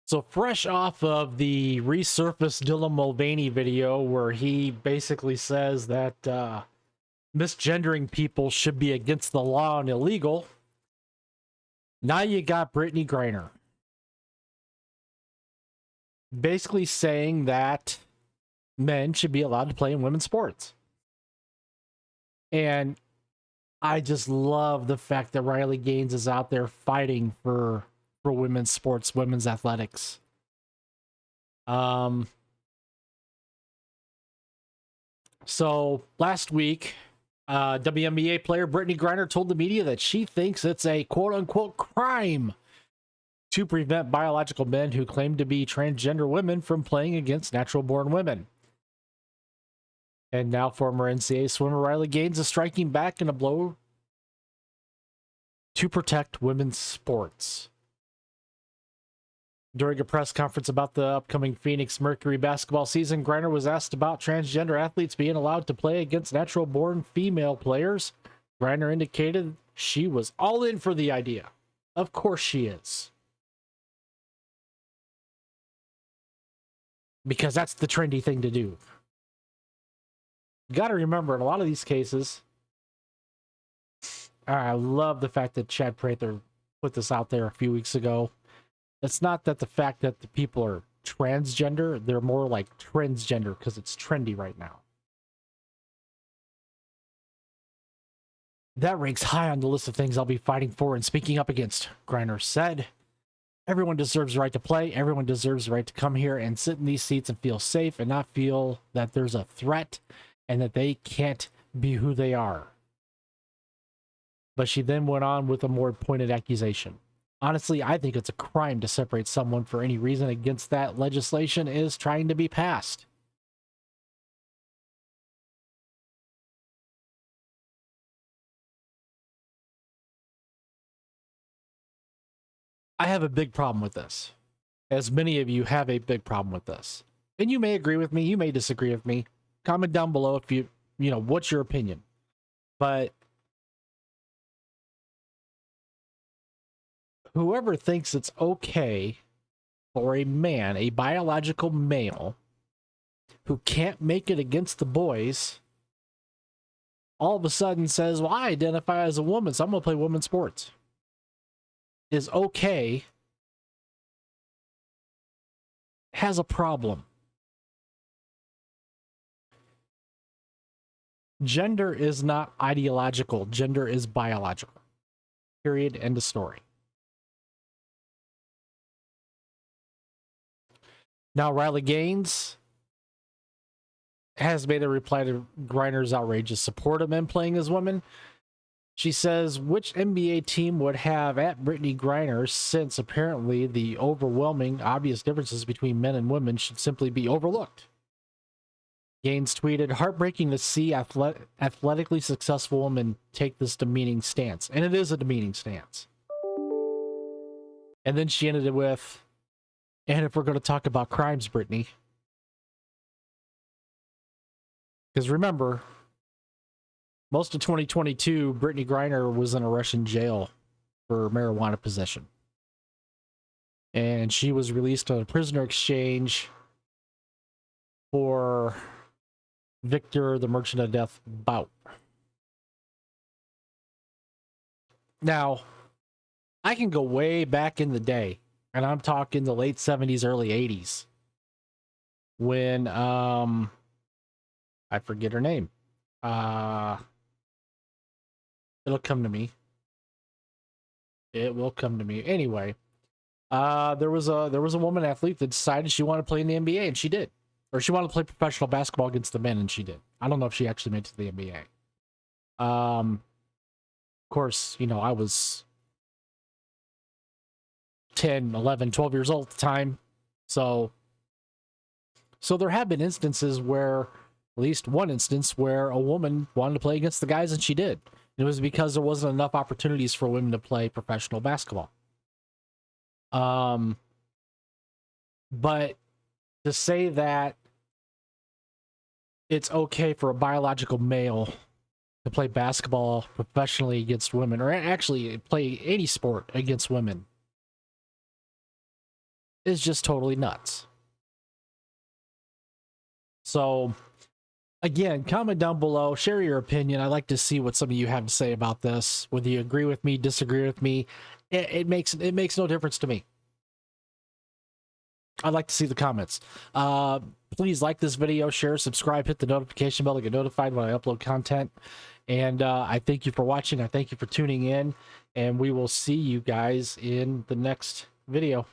So fresh off of the resurfaced Dylan Mulvaney video where he basically says that misgendering people should be against the law and illegal, now you got Brittney Griner basically saying that men should be allowed to play in women's sports. And I just love the fact that Riley Gaines is out there fighting for women's sports, women's athletics. So last week, WNBA player Brittney Griner told the media that she thinks it's a quote-unquote crime to prevent biological men who claim to be transgender women from playing against natural-born women. And now former NCAA swimmer Riley Gaines is striking back in a blow to protect women's sports. During a press conference about the upcoming Phoenix Mercury basketball season, Griner was asked about transgender athletes being allowed to play against natural-born female players. Griner indicated she was all in for the idea. Of course she is. Because that's the trendy thing to do. You got to remember, in a lot of these cases, I love the fact that Chad Prather put this out there a few weeks ago. It's not that the fact that the people are transgender, they're more like transgender because it's trendy right now. That ranks high on the list of things I'll be fighting for and speaking up against, Griner said. Everyone deserves the right to play. Everyone deserves the right to come here and sit in these seats and feel safe and not feel that there's a threat and that they can't be who they are. But she then went on with a more pointed accusation. Honestly, I think it's a crime to separate someone for any reason against that legislation is trying to be passed. I have a big problem with this, as many of you have a big problem with this. And you may agree with me, you may disagree with me. Comment down below if you know, what's your opinion. But whoever thinks it's okay for a man, a biological male, who can't make it against the boys, all of a sudden says, well, I identify as a woman, so I'm going to play women's sports, is okay, has a problem. Gender is not ideological. Gender is biological. Period. End of story. Now, Riley Gaines has made a reply to Griner's outrageous support of men playing as women. She says, which NBA team would have at Brittney Griner, since apparently the overwhelming obvious differences between men and women should simply be overlooked? Gaines tweeted, heartbreaking to see athletically successful women take this demeaning stance. And it is a demeaning stance. And then she ended it with, and if we're going to talk about crimes, Brittney. Because remember, most of 2022, Brittney Griner was in a Russian jail for marijuana possession. And she was released on a prisoner exchange for Victor, the Merchant of Death bout. Now, I can go way back in the day, and I'm talking the late 70s, early 80s, when, I forget her name. It'll come to me. It will come to me. Anyway, there was a woman athlete that decided she wanted to play in the NBA, and she did. Or she wanted to play professional basketball against the men, and she did. I don't know if she actually made it to the NBA. Of course, you know, I was 10, 11, 12 years old at the time. So there have been instances where, at least one instance, where a woman wanted to play against the guys, and she did. It was because there wasn't enough opportunities for women to play professional basketball. But to say that it's okay for a biological male to play basketball professionally against women, or actually play any sport against women, is just totally nuts. So again, comment down below, share your opinion. I'd like to see what some of you have to say about this, whether you agree with me, disagree with me. It makes no difference to me. I'd like to see the comments. Please like this video, share, subscribe, hit the notification bell to get notified when I upload content. And I thank you for watching. I thank you for tuning in. And we will see you guys in the next video.